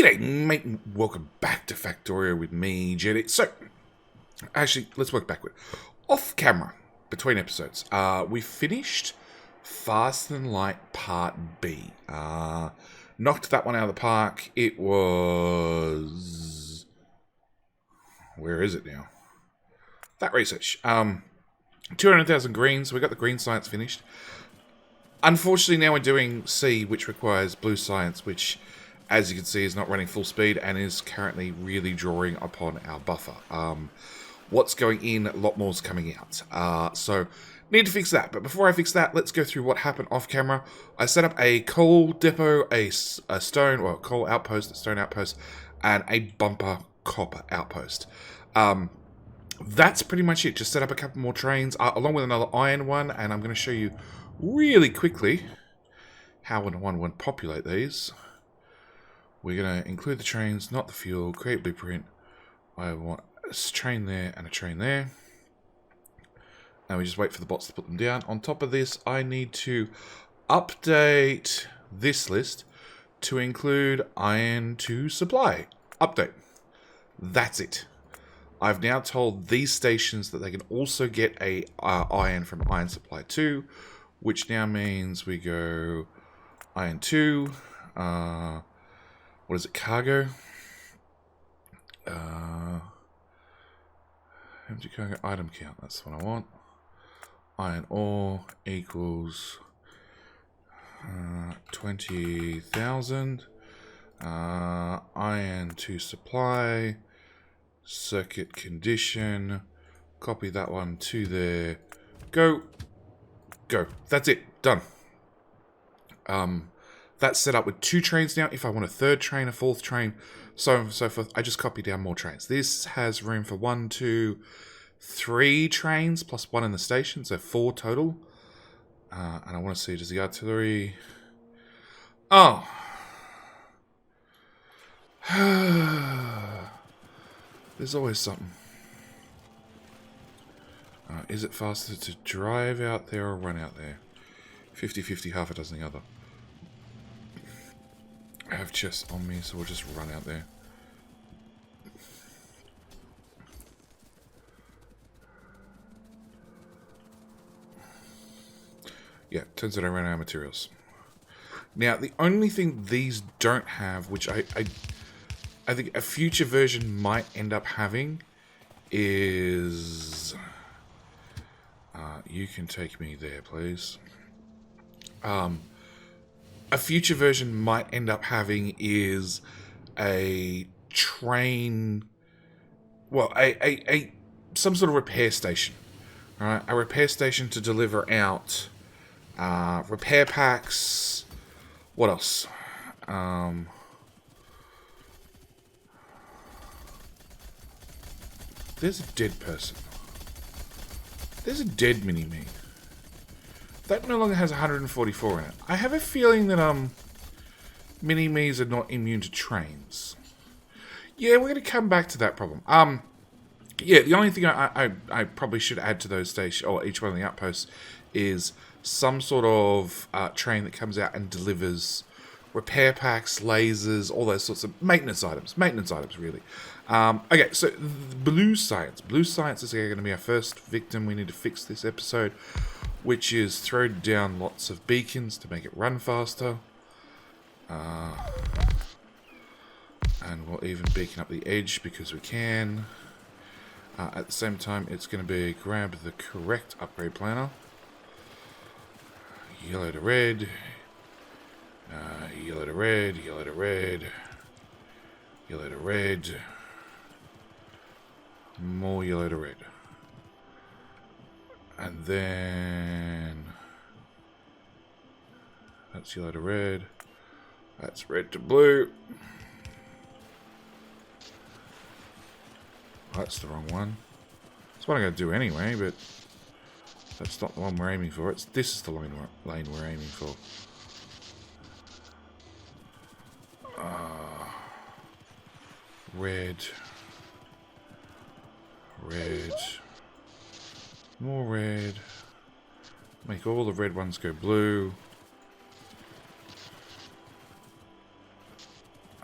G'day, mate, and welcome back to Factorio with me, Jetty. So, actually, let's work backward. Off camera, between episodes, we finished Faster Than Light Part B. Knocked that one out of the park. It was... Where is it now? That research. 200,000 greens, so we got the green science finished. Unfortunately, now we're doing C, which requires blue science, which, as you can see, is not running full speed and is currently really drawing upon our buffer. What's going in, a lot more is coming out. So, need to fix that. But before I fix that, let's go through what happened off camera. I set up a coal depot, a stone, well, coal outpost, a stone outpost, and a bumper copper outpost. That's pretty much it. Just set up a couple more trains, along with another iron one, and I'm going to show you really quickly how one would populate these. We're going to include the trains, not the fuel, create blueprint. I want a train there and a train there. Now we just wait for the bots to put them down. On top of this, I need to update this list to include iron to supply. Update. That's it. I've now told these stations that they can also get a iron from iron supply 2, which now means we go iron 2, what is it, cargo? Empty cargo item count, that's what I want. Iron ore equals 20,000. Iron to supply. Circuit condition. Copy that one to there. Go. Go. That's it. Done. That's set up with 2 trains now. If I want a 3rd train, a 4th train, so on and so forth, I just copy down more trains. This has room for 1, 2, 3 trains plus 1 in the station, so 4 total. And I want to see, does the artillery... Oh. There's always something. Is it faster to drive out there or run out there? 50-50, half a dozen the other. I have chests on me, so we'll just run out there. Yeah, turns out I ran out of materials. Now, the only thing these don't have, which I think a future version might end up having, is... you can take me there, please. A future version might end up having is a train... Well, some sort of repair station. Alright, a repair station to deliver out repair packs. What else? There's a dead person. There's a dead mini-me. That no longer has 144 in it. I have a feeling that mini-me's are not immune to trains. Yeah, we're going to come back to that problem. Yeah, the only thing I probably should add to those stations, or each one of the outposts, is some sort of train that comes out and delivers repair packs, lasers, all those sorts of maintenance items. Maintenance items, really. Okay, so blue science. Blue science is going to be our first victim we need to fix this episode, which is throw down lots of beacons to make it run faster. And we'll even beacon up the edge because we can. At the same time, it's going to be grab the correct upgrade planner. Yellow to red. Yellow to red, yellow to red. Yellow to red. More yellow to red. And then... That's yellow to red. That's red to blue. That's the wrong one. That's what I'm going to do anyway, but that's not the one we're aiming for. This is the lane we're aiming for. Red. Red. More red. Make all the red ones go blue.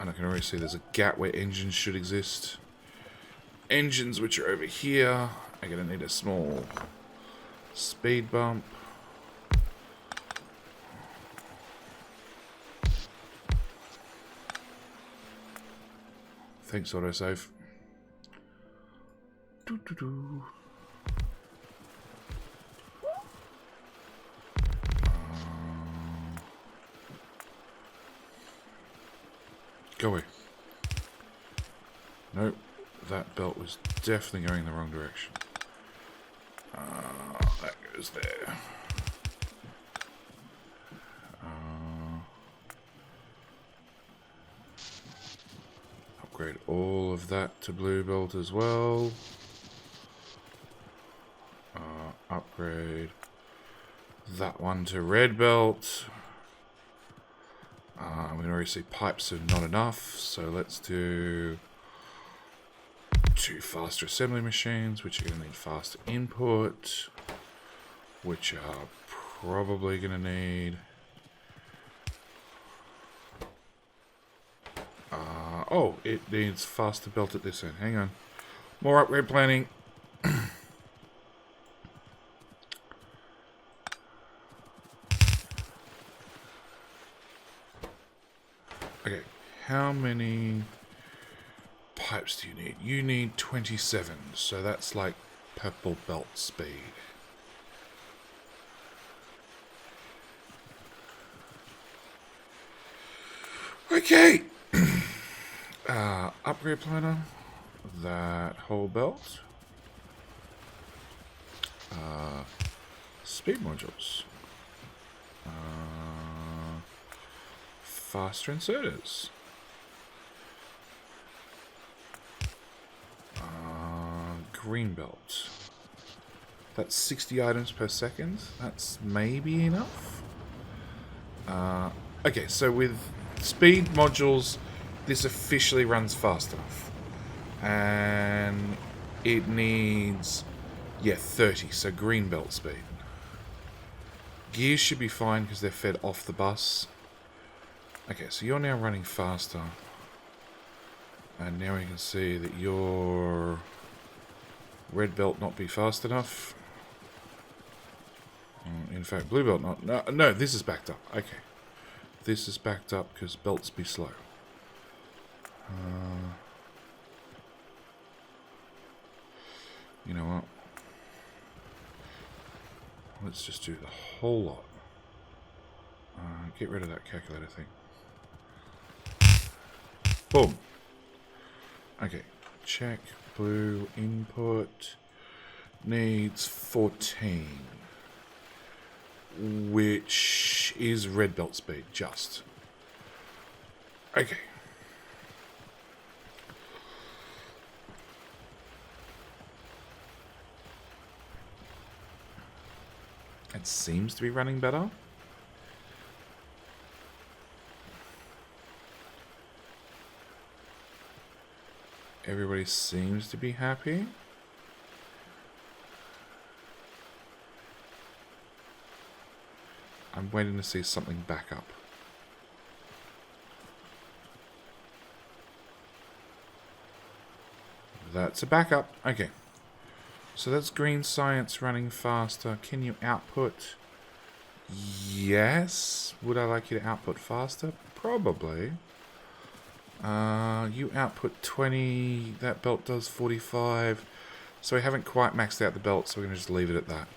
And I can already see there's a gap where engines should exist. Engines, which are over here, are going to need a small speed bump. Thanks, autosave. Doo-doo-doo. Go away. Nope, that belt was definitely going in the wrong direction. That goes there. Upgrade all of that to blue belt as well. Upgrade that one to red belt. We can already see pipes are not enough, so let's do 2 faster assembly machines, which are going to need faster input, which are probably going to need... oh, it needs faster belt at this end. Hang on. More upgrade planning. Okay, how many pipes do you need? You need 27, so that's like purple belt speed. Okay. Upgrade planner. That whole belt. Speed modules. Faster inserters. Green belt. That's 60 items per second. That's maybe enough. Okay, so with speed modules, this officially runs fast enough. And it needs, yeah, 30, so green belt speed. Gears should be fine because they're fed off the bus. Okay, so you're now running faster. And now we can see that your red belt not be fast enough. In fact, blue belt not... No, this is backed up. Okay. This is backed up because belts be slow. You know what? Let's just do the whole lot. Get rid of that calculator thing. Boom. Okay. Check. Blue input needs 14. Which is red belt speed, just. Okay. It seems to be running better. Everybody seems to be happy. I'm waiting to see something back up. That's a backup. Okay. So that's green science running faster. Can you output? Yes. Would I like you to output faster? Probably. You output 20. That belt does 45. So we haven't quite maxed out the belt, so we're going to just leave it at that.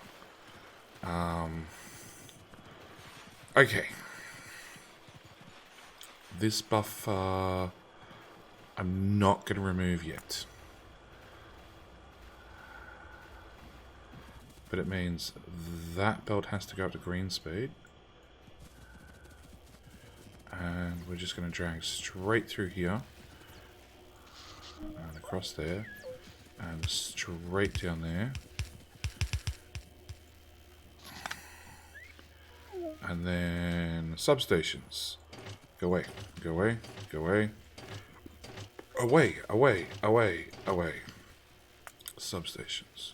Okay. This buffer I'm not going to remove yet. But it means that belt has to go up to green speed. And we're just going to drag straight through here. And across there. And straight down there. And then substations. Go away, go away, go away. Away, away, away, away. Substations.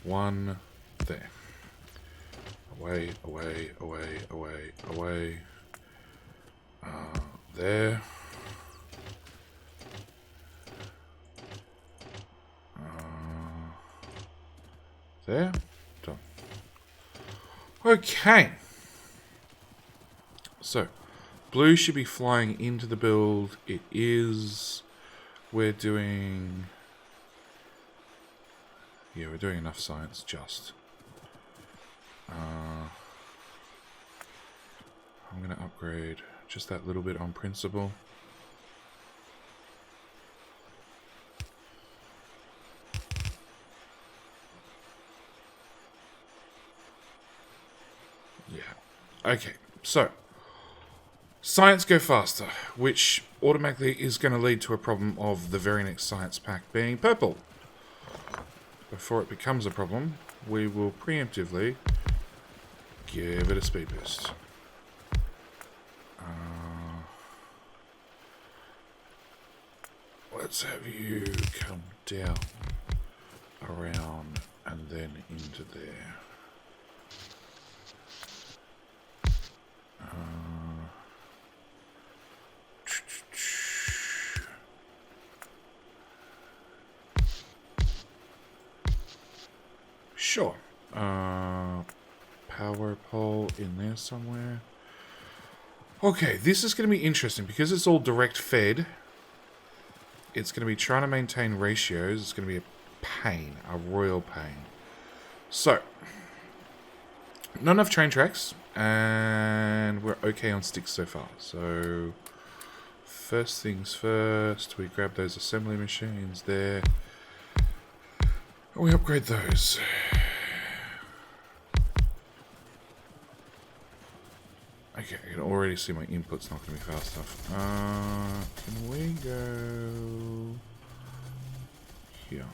One there. Away, away, away, away, away. There. There. Done. Okay. So, blue should be flying into the build. It is. We're doing... Yeah, we're doing enough science, just. I'm going to upgrade just that little bit on principle. Yeah. Okay, so science go faster, which automatically is going to lead to a problem of the very next science pack being purple. Before it becomes a problem, we will preemptively give it a speed boost. Let's have you come down, around, and then into there. Sure. Power pole in there somewhere. Okay, this is going to be interesting because it's all direct fed. It's going to be trying to maintain ratios. It's going to be a pain, a royal pain. So, not enough train tracks, and we're okay on sticks so far. So, first things first, we grab those assembly machines there, and we upgrade those. Okay, I can already see my input's not going to be fast enough. Can we go here?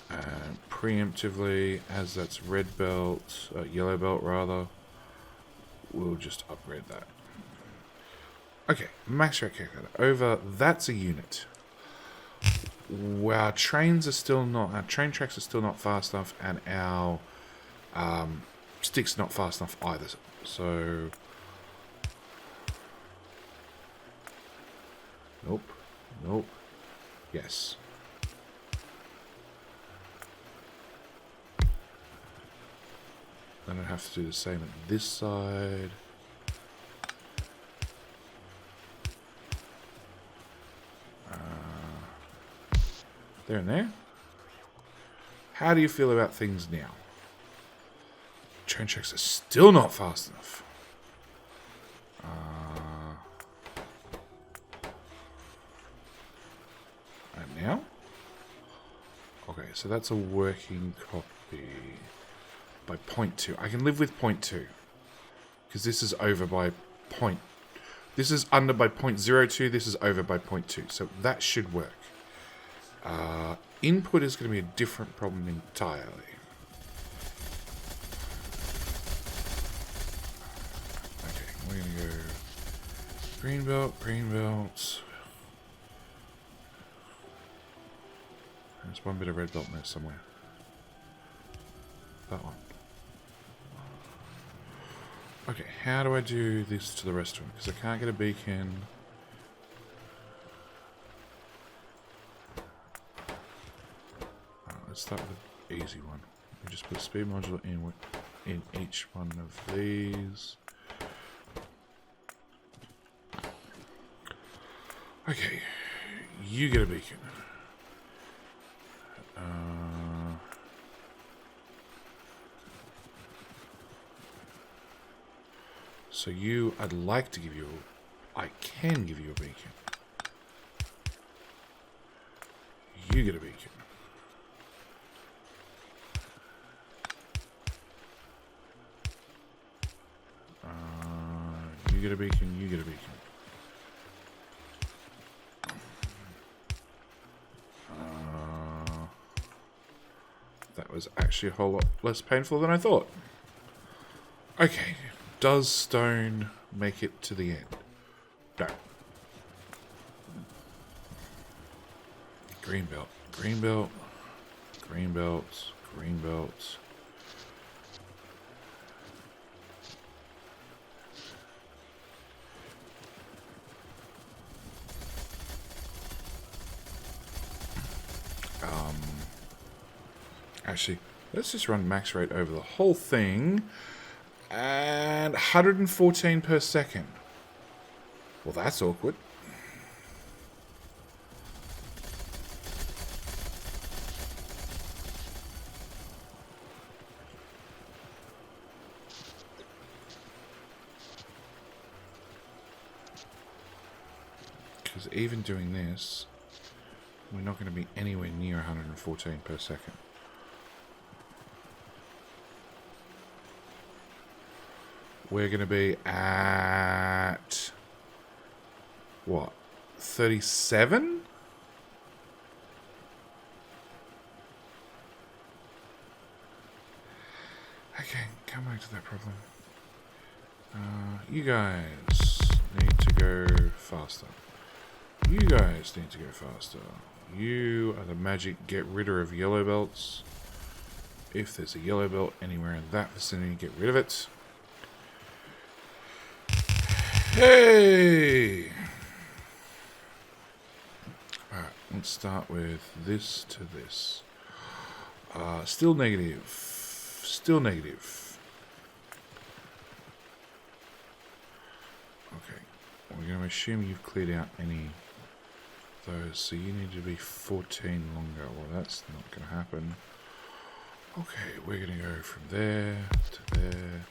And preemptively, as that's red belt, yellow belt rather, we'll just upgrade that. Okay, max rate calculator. Over, that's a unit. Our trains are still not, our train tracks are still not fast enough, and our stick's not fast enough either. So, nope, nope, yes. Then I have to do the same at this side. There and there. How do you feel about things now? Train tracks are still not fast enough. And now? Okay, so that's a working copy by 0.2. I can live with 0.2. Because this is over by point. This is under by 0.02. This is over by 0.2. So that should work. Input is going to be a different problem entirely. Okay, we're going to go green belt, green belt. There's one bit of red belt in there somewhere. That one. Okay, how do I do this to the rest of them? Because I can't get a beacon. Let's start with an easy one. We just put a speed module in each one of these. Okay, you get a beacon. So you, I'd like to give you, I can give you a beacon. You get a beacon. You get a beacon, you get a beacon. That was actually a whole lot less painful than I thought. Okay, does stone make it to the end? No. Green belt, green belt, green belt, green belt. Actually, let's just run max rate over the whole thing. And 114 per second. Well, that's awkward. Because even doing this, we're not going to be anywhere near 114 per second. We're going to be at, what, 37? Okay, come back to that problem. You guys need to go faster. You guys need to go faster. You are the magic get-ridder of yellow belts. If there's a yellow belt anywhere in that vicinity, get rid of it. Hey! Alright, let's start with this to this. Still negative. Still negative. Okay, we're going to assume you've cleared out any of those, so you need to be 14 longer. Well, that's not going to happen. Okay, we're going to go from there to there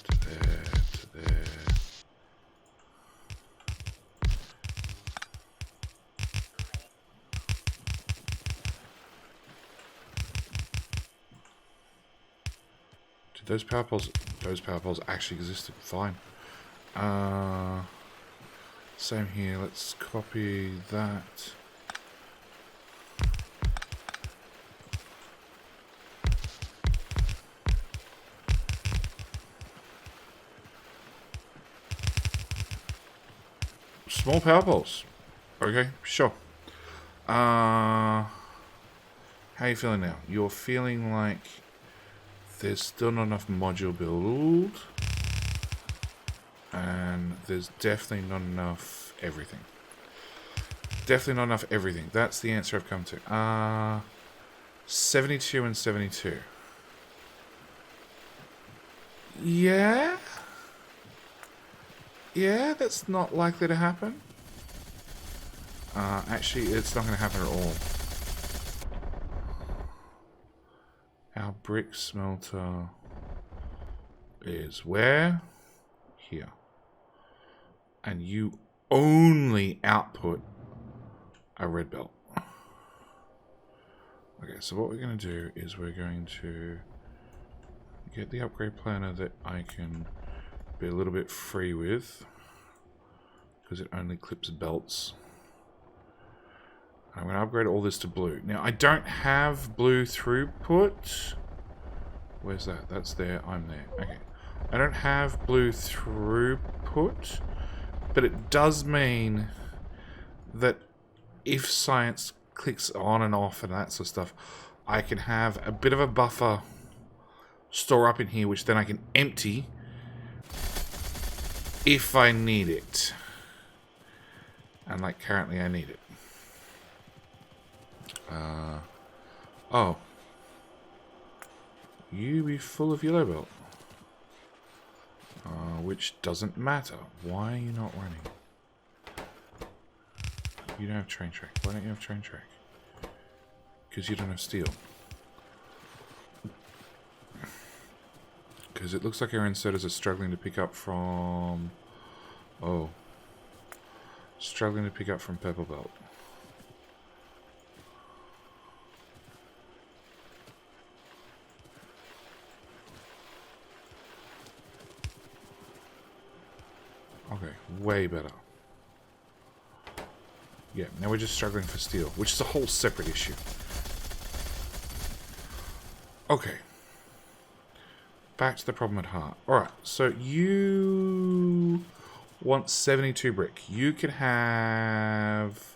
to there to there. Those power poles actually existed. Fine. Same here. Let's copy that. Small power poles. Okay, sure. How are you feeling now? You're feeling like there's still not enough module build, and there's definitely not enough everything. Definitely not enough everything. That's the answer I've come to. 72 and 72. Yeah? Yeah, that's not likely to happen. Actually, it's not going to happen at all. Our brick smelter is where? Here. And you only output a red belt. Okay, so what we're going to do is we're going to get the upgrade planner that I can be a little bit free with, because it only clips belts. I'm going to upgrade all this to blue. Now, I don't have blue throughput. Where's that? That's there. I'm there. Okay. I don't have blue throughput, but it does mean that if science clicks on and off and that sort of stuff, I can have a bit of a buffer store up in here, which then I can empty if I need it. And like currently I need it. Oh. You be full of yellow belt. Which doesn't matter. Why are you not running? You don't have train track. Why don't you have train track? Because you don't have steel. Because it looks like our inserters are struggling to pick up from... Oh. Struggling to pick up from purple belt. Okay, way better. Yeah, now we're just struggling for steel, which is a whole separate issue. Okay. Back to the problem at heart. Alright, so you want 72 brick. You can have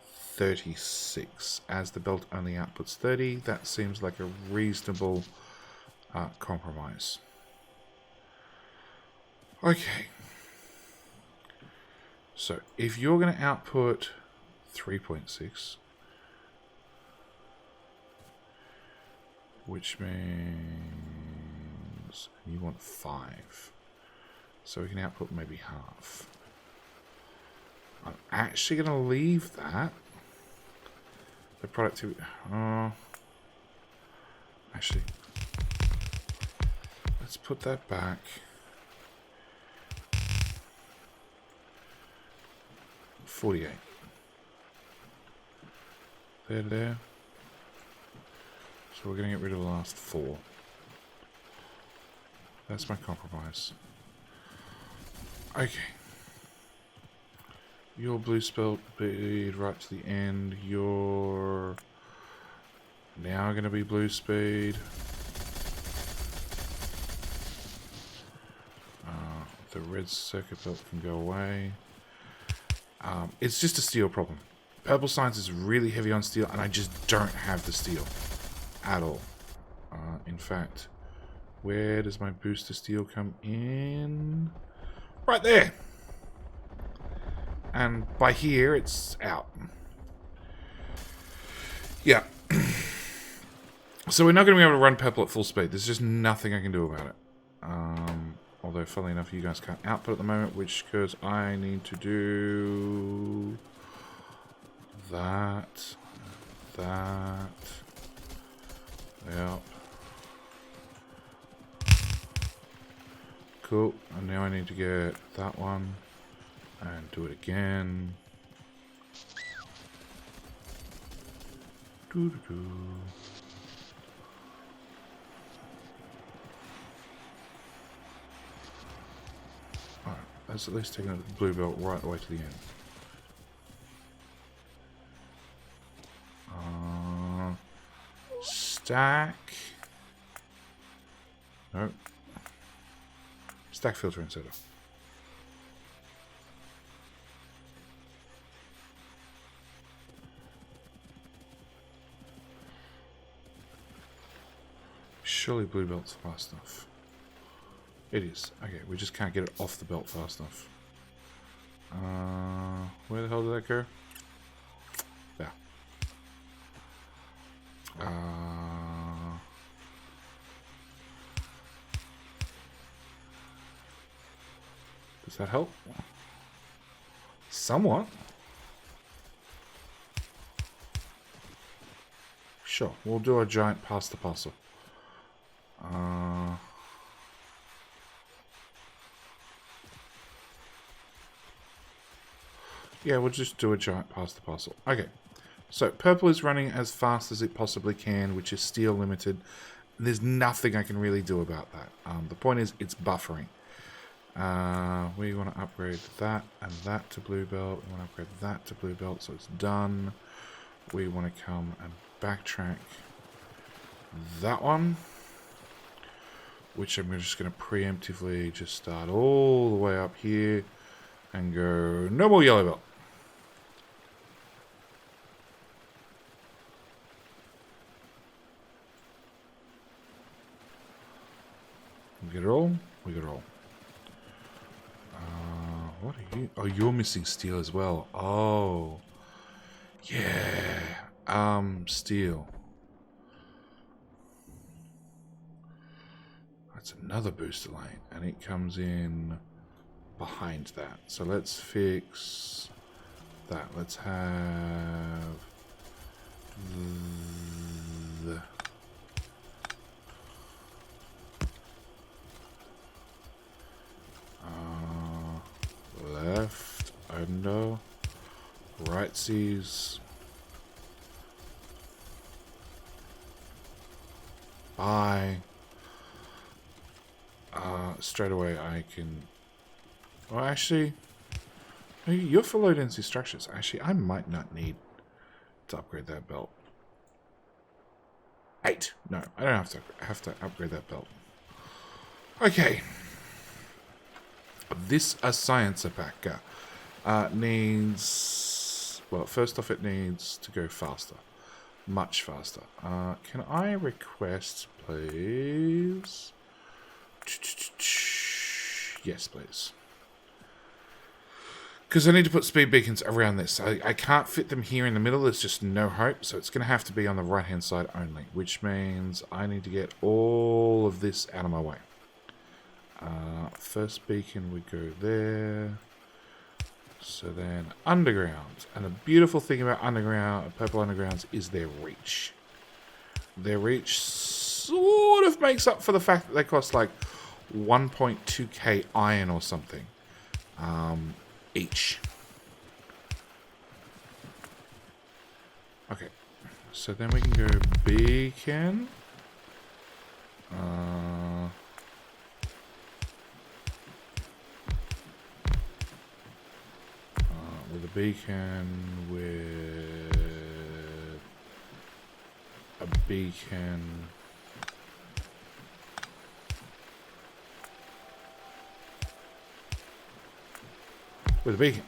36, as the belt only outputs 30. That seems like a reasonable compromise. Okay. So, if you're going to output 3.6, Which means you want 5. So we can output maybe half. I'm actually going to leave that. The productivity... actually, let's put that back. $48. There. So we're going to get rid of the last 4. That's my compromise. Okay. Your blue spelt bead right to the end. You're now going to be blue speed. The red circuit belt can go away. It's just a steel problem. Purple Science is really heavy on steel, and I just don't have the steel at all. In fact, where does my booster steel come in? Right there! And by here, it's out. Yeah. So we're not going to be able to run purple at full speed. There's just nothing I can do about it. Although, funnily enough, you guys can't output at the moment, which because I need to do that. Yep. Cool. And now I need to get that one and do it again. Doo-doo-doo. Alright, that's at least taking the blue belt right away to the end. Stack. Nope. Stack filter instead of. Surely blue belt's fast enough. It is. Okay, we just can't get it off the belt fast enough. Where the hell did that go? There. Does that help? Somewhat. Sure, we'll do a giant pass the parcel. Yeah, we'll just do a giant pass the parcel. Okay, so purple is running as fast as it possibly can, which is steel limited. There's nothing I can really do about that. The point is, it's buffering. We want to upgrade that and that to blue belt. We want to upgrade that to blue belt, so it's done. We want to come and backtrack that one, which I'm just going to preemptively just start all the way up here and go no more yellow belt. We get it all? We get it all. What are you? Oh, you're missing steel as well. Oh. Yeah. Steel. That's another booster lane. And it comes in behind that. So let's fix that. Let's have the left under right sees by straight away I can actually you're for low density structures. Actually, I might not need to upgrade that belt. 8. No, I don't have to upgrade that belt. Okay. This a sciencer packer needs, well, first off it needs to go faster, much faster. Can I request, please? Yes, please. Because I need to put speed beacons around this. I can't fit them here in the middle. There's just no hope. So it's going to have to be on the right-hand side only. Which means I need to get all of this out of my way. First beacon would go there. So then underground. And the beautiful thing about underground, purple undergrounds, is their reach. Their reach sort of makes up for the fact that they cost like 1.2k iron or something. Each. Okay. So then we can go beacon. With a beacon, with a beacon. With a beacon.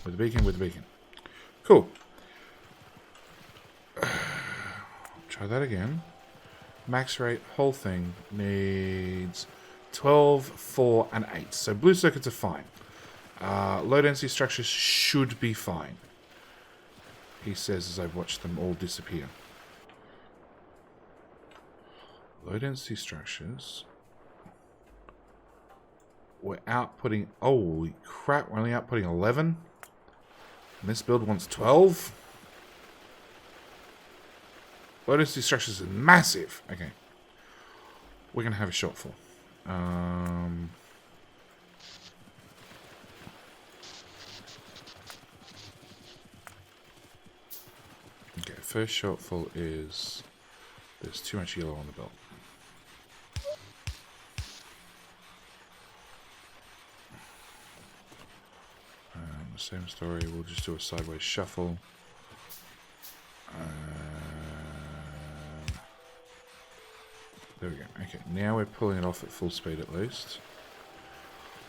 With a beacon, with a beacon. Cool. Try that again. Max rate, whole thing needs 12, 4, and 8. So blue circuits are fine. Low density structures should be fine. He says as I watch them all disappear. Low density structures. We're outputting... Holy crap, we're only outputting 11. And this build wants 12. Low density structures is massive. Okay. We're going to have a shortfall. Okay, first shortfall is there's too much yellow on the belt. Same story, we'll just do a sideways shuffle. There we go. Okay, now we're pulling it off at full speed at least.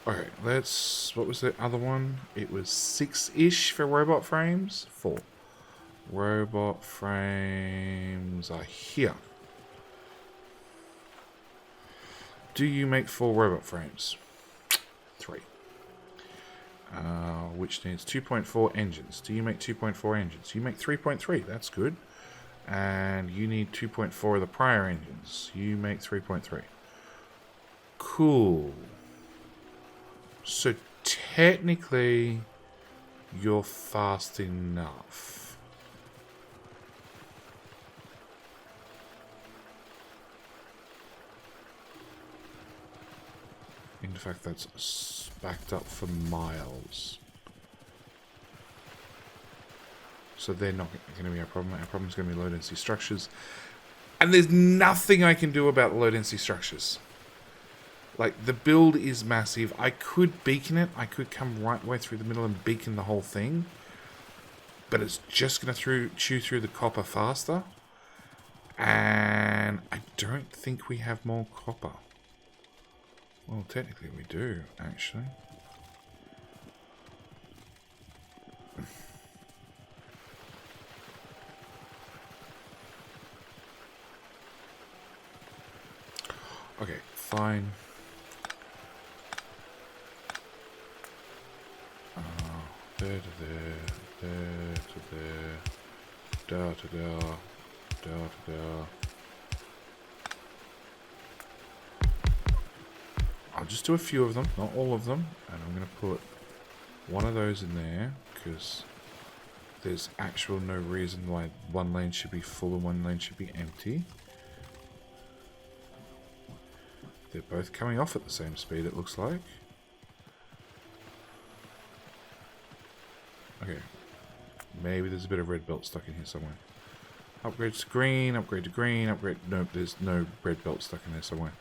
Okay, let's... What was the other one? It was 6-ish for robot frames? 4. Robot frames are here. Do you make 4 robot frames? 3. Which needs 2.4 engines. Do you make 2.4 engines? You make 3.3. That's good. And you need 2.4 of the prior engines. You make 3.3. Cool. So technically, you're fast enough. In fact, that's backed up for miles. So they're not going to be our problem. Our problem is going to be low density structures. And there's nothing I can do about low density structures. Like, the build is massive. I could beacon it. I could come right way through the middle and beacon the whole thing. But it's just going to chew through the copper faster. And I don't think we have more copper. Well, technically we do, actually. Okay, fine. There to there, there to there, da to da, da to da. I'll just do a few of them, not all of them, and I'm going to put one of those in there because there's actual no reason why one lane should be full and one lane should be empty. They're both coming off at the same speed, it looks like. Okay, maybe there's a bit of red belt stuck in here somewhere. Upgrade to green, upgrade to green, upgrade... Nope, there's no red belt stuck in there somewhere.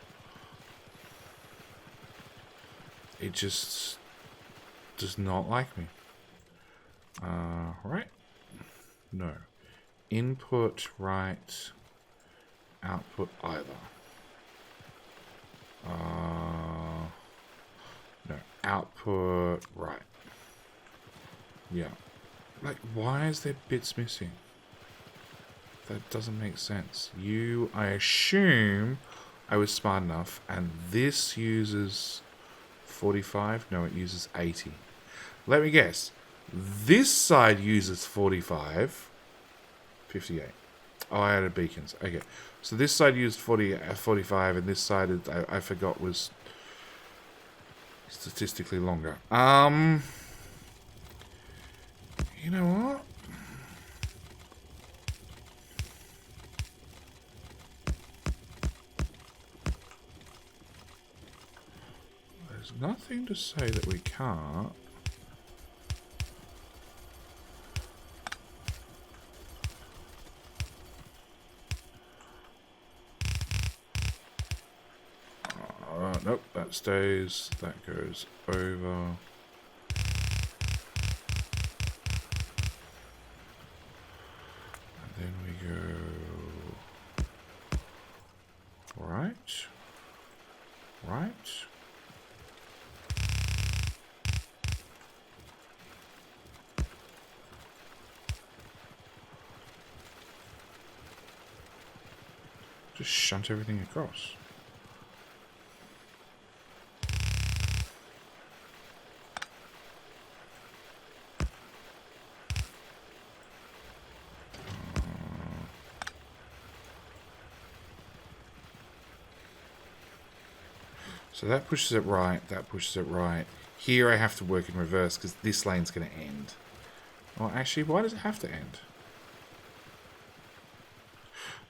It just does not like me. Right? No. Input right. Output either. No. Output right. Yeah. Like, why is there bits missing? That doesn't make sense. I assume I was smart enough, and this uses 45. No, it uses 80. Let me guess. This side uses 45. 58. Oh, I added beacons. Okay. So this side used 45, and this side, I forgot, was statistically longer. You know what? There's nothing to say that we can't. Nope, that stays. That goes over. And then we go right. Just shunt everything across. So that pushes it right, that pushes it right. Here I have to work in reverse because this lane's going to end. Well, actually, why does it have to end?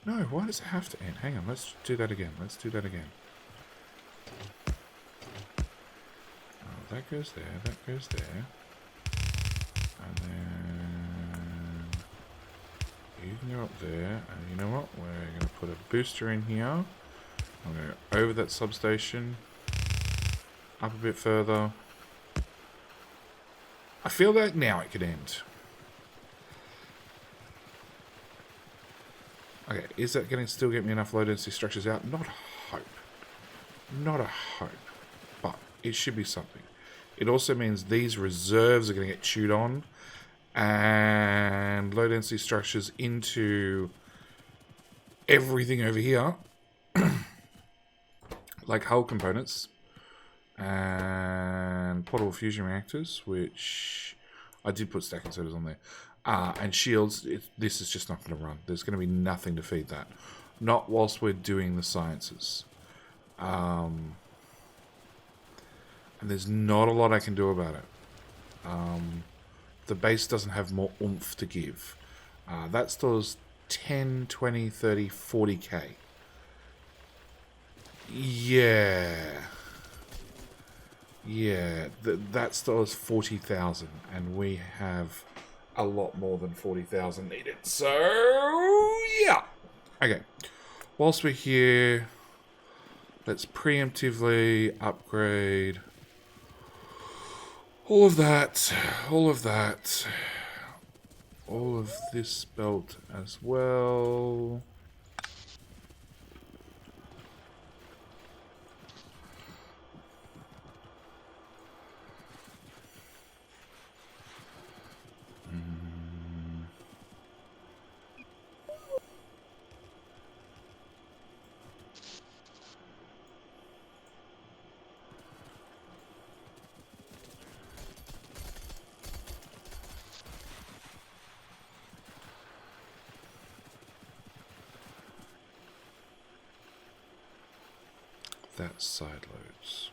No, why does it have to end? Hang on, let's do that again. Let's do that again. Oh, that goes there, that goes there. And then you can go up there. And you know what? We're going to put a booster in here. I'm going to go over that substation. Up a bit further. I feel like now it could end. Okay, is that going to still get me enough low density structures out? Not a hope. Not a hope. But it should be something. It also means these reserves are going to get chewed on. And low density structures into everything over here. Like hull components. And portable fusion reactors, which I did put stack inserters on there. And shields, this is just not going to run. There's going to be nothing to feed that. Not whilst we're doing the sciences. And there's not a lot I can do about it. The base doesn't have more oomph to give. That stores 10, 20, 30, 40k. Yeah, that stores 40,000, and we have a lot more than 40,000 needed. So, yeah. Okay. Whilst we're here, let's preemptively upgrade all of that, all of this belt as well. That side loads.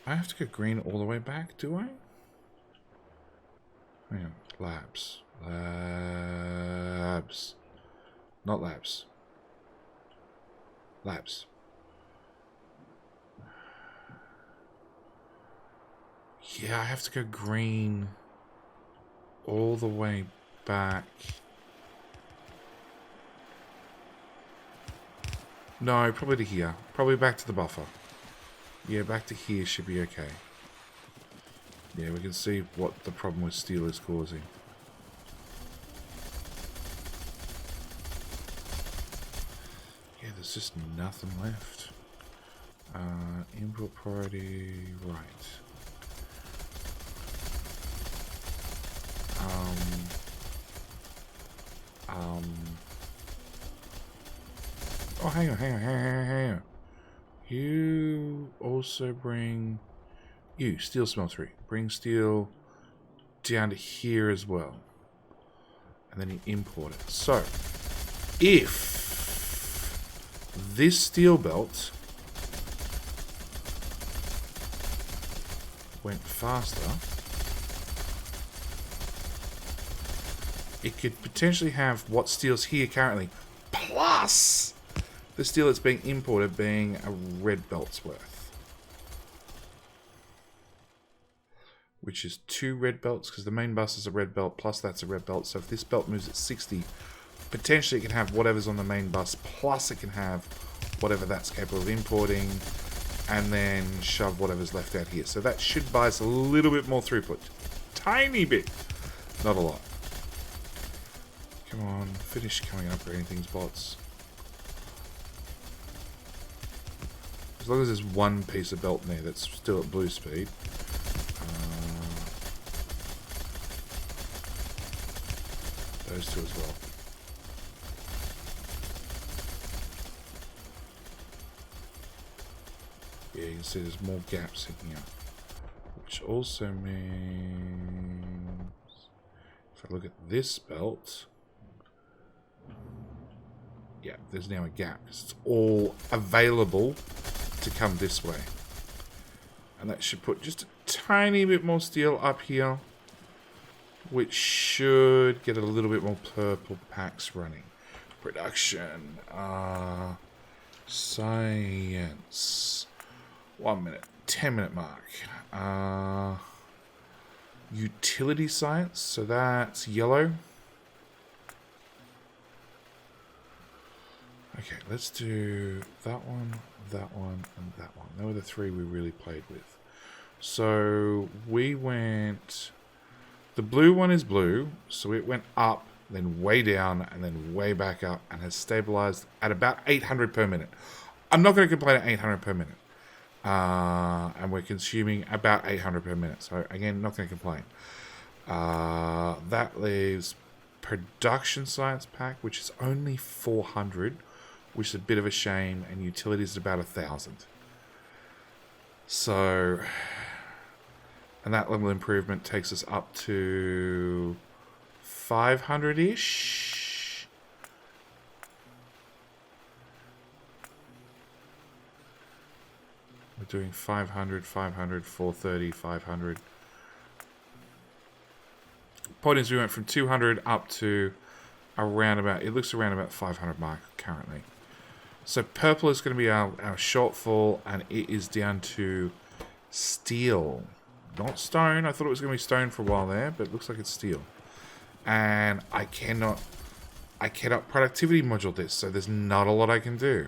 I have to go green all the way back, do I? Hang on. Labs. Labs. Not labs. Labs. Yeah, I have to go green all the way back. No, probably to here. Probably back to the buffer. Yeah, back to here should be okay. Yeah, we can see what the problem with steel is causing. Yeah, there's just nothing left. Input priority, right. Oh, hang on. You also bring... You, steel smeltery. Bring steel down to here as well. And then you import it. So, if this steel belt went faster, it could potentially have what steel's here currently, plus the steel that's being imported being a red belt's worth. Which is 2 red belts, because the main bus is a red belt, plus that's a red belt. So if this belt moves at 60, potentially it can have whatever's on the main bus, plus it can have whatever that's capable of importing, and then shove whatever's left out here. So that should buy us a little bit more throughput. Tiny bit. Not a lot. Come on, finish coming up upgrading things, bots. As long as there's one piece of belt in there that's still at blue speed. Those two as well. Yeah, you can see there's more gaps in here. Which also means... If I look at this belt... Yeah, there's now a gap. It's all available to come this way. And that should put just a tiny bit more steel up here. Which should get a little bit more purple packs running. Production. Science. 1 minute. 10-minute mark. Utility science. So that's yellow. Okay, let's do that one, and that one. They were the 3 we really played with. So we went... The blue one is blue, so it went up, then way down, and then way back up, and has stabilized at about 800 per minute. I'm not going to complain at 800 per minute. And we're consuming about 800 per minute. So, again, not going to complain. That leaves production science pack, which is only 400, which is a bit of a shame, and utilities is about 1,000. So... And that level improvement takes us up to 500-ish. We're doing 500, 500, 430, 500. Point is we went from 200 up to around about, it looks around about 500 mark currently. So purple is going to be our shortfall, and it is down to steel. Not stone. I thought it was going to be stone for a while there, but it looks like it's steel. And I cannot productivity module this, so there's not a lot I can do.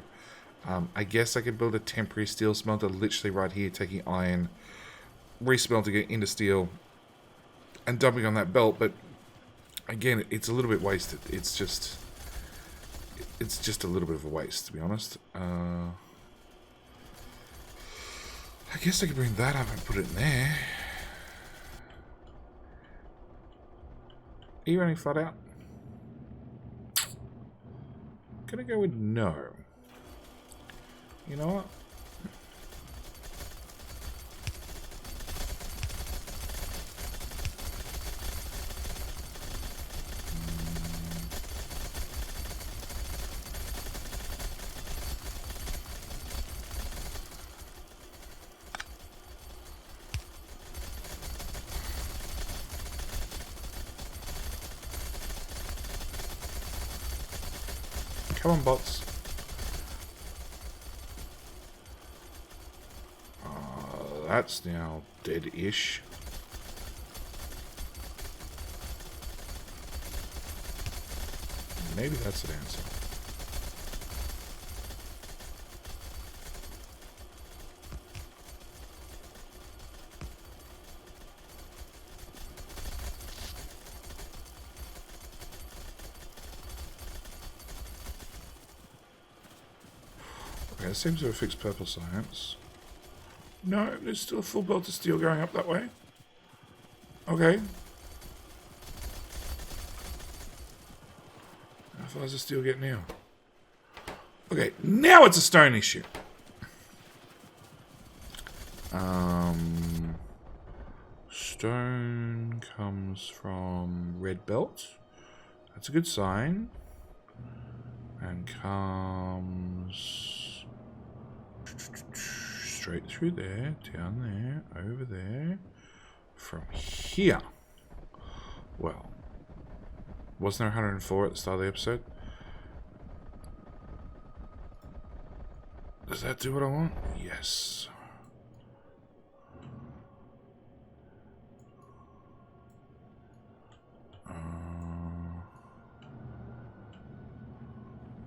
I guess I could build a temporary steel smelter literally right here, taking iron, resmelting it into steel, and dumping on that belt, but again, it's a little bit wasted. It's just a little bit of a waste, to be honest. I guess I could bring that up and put it in there. Are you running flat out? Gonna go with no. You know what? Come on, bots. That's now dead-ish. Maybe that's an answer. Okay, it seems to have fixed purple science. No, there's still a full belt of steel going up that way. Okay. How far does the steel get now? Okay, now it's a stone issue. Stone comes from red belt. That's a good sign. And comes straight through there, down there, over there, from here. Well, wasn't there 104 at the start of the episode? Does that do what I want? Yes.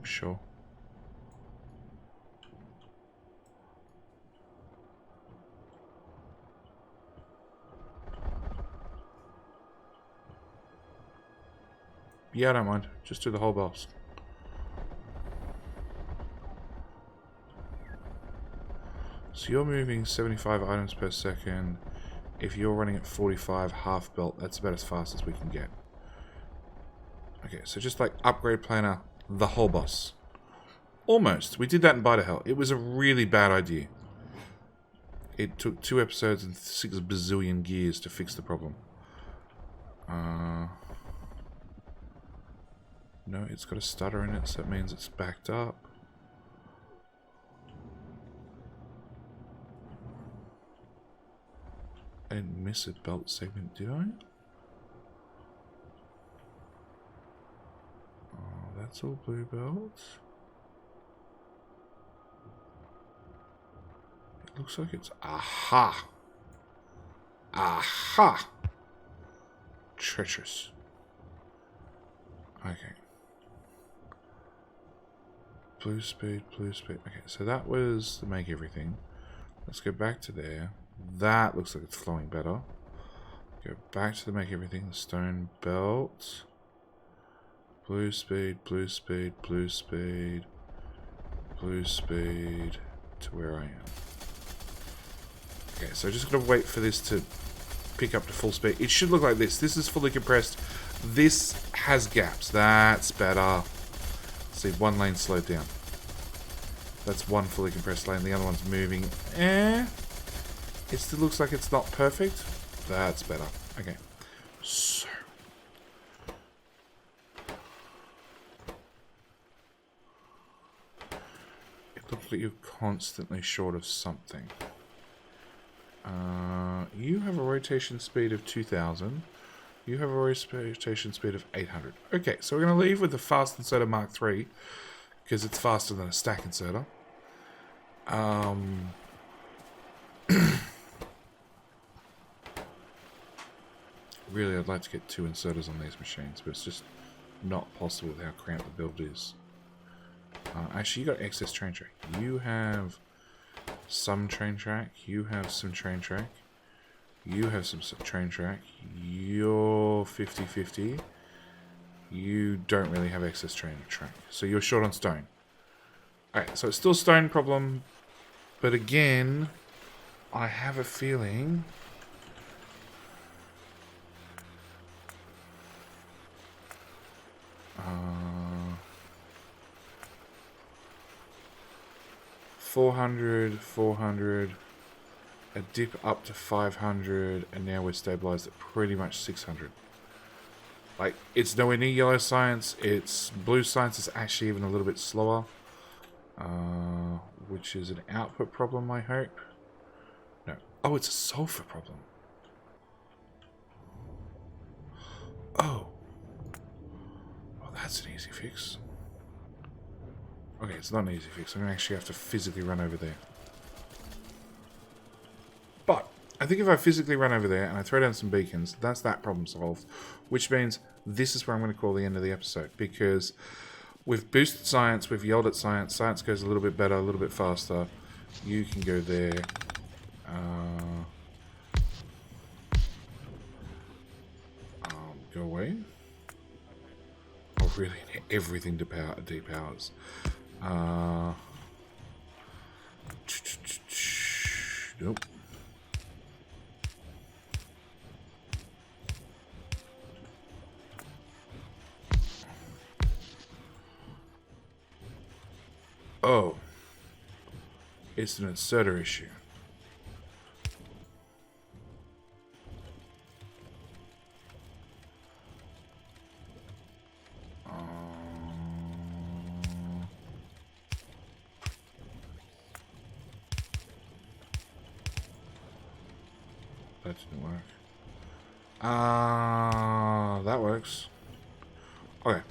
Sure. Yeah, I don't mind. Just do the whole boss. So you're moving 75 items per second. If you're running at 45 half belt, that's about as fast as we can get. Okay, so just like upgrade planner, the whole boss. Almost. We did that in Bite of Hell. It was a really bad idea. It took 2 episodes and 6 bazillion gears to fix the problem. No, it's got a stutter in it, so that means it's backed up. I didn't miss a belt segment, did I? Oh, that's all blue belts. It looks like it's... Aha! Aha! Treacherous. Okay. Blue speed, blue speed. Okay, so that was the make everything. Let's go back to there. That looks like it's flowing better. Go back to the make everything. The stone belt. Blue speed, blue speed, blue speed, blue speed to where I am. Okay, so just gotta wait for this to pick up to full speed. It should look like this. This is fully compressed. This has gaps. That's better. See, one lane slowed down. That's one fully compressed lane. The other one's moving. It still looks like it's not perfect. That's better. Okay. So. It looks like you're constantly short of something. You have a rotation speed of 2,000. You have a rotation speed of 800. Okay, so we're going to leave with the Fast Inserter Mark III, because it's faster than a stack inserter. Really, I'd like to get 2 inserters on these machines, but it's just not possible with how cramped the build is. Actually, you got excess train track. You have some train track. You have some train track. You have some train track. You're 50-50. You don't really have excess train track. So you're short on stone. Alright, so it's still a stone problem. But again, I have a feeling... 400, 400, a dip up to 500, and now we're stabilized at pretty much 600. Like, it's nowhere near yellow science. It's blue science is actually even a little bit slower, which is an output problem, I hope. No. Oh, it's a sulfur problem. Oh. Well, that's an easy fix. Okay, it's not an easy fix. I'm going to actually have to physically run over there. But I think if I physically run over there and I throw down some beacons, that's that problem solved. Which means this is where I'm going to call the end of the episode. Because we've boosted science, we've yelled at science. Science goes a little bit better, a little bit faster. You can go there. Go away. Oh, really? Everything depowers. Nope. Oh. It's an inserter issue. that didn't work. That works. Okay.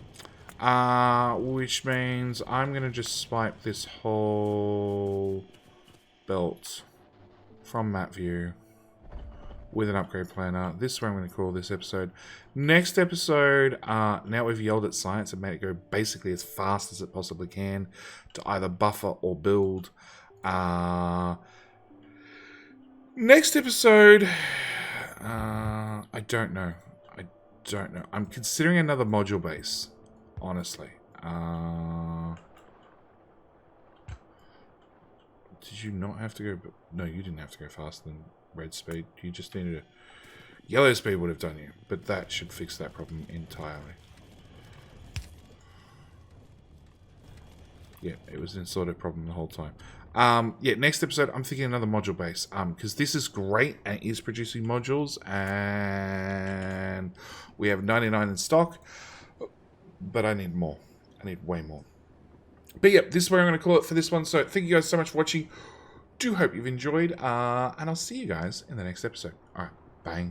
Which means I'm going to just swipe this whole belt from map view with an upgrade planner. This is what I'm going to call this episode. Next episode, now we've yelled at science and made it go basically as fast as it possibly can to either buffer or build. Next episode, I don't know. I'm considering another module base, honestly. Did you not have to go? No, you didn't have to go faster than red speed. You just needed a... Yellow speed would have done you, but that should fix that problem entirely. Yeah, it was an sort of problem the whole time. Yeah, next episode, I'm thinking another module base. Because this is great and it is producing modules, and we have 99 in stock, but I need more. I need way more. But yeah, this is where I'm going to call it for this one. So thank you guys so much for watching. Do hope you've enjoyed, and I'll see you guys in the next episode. All right, bye.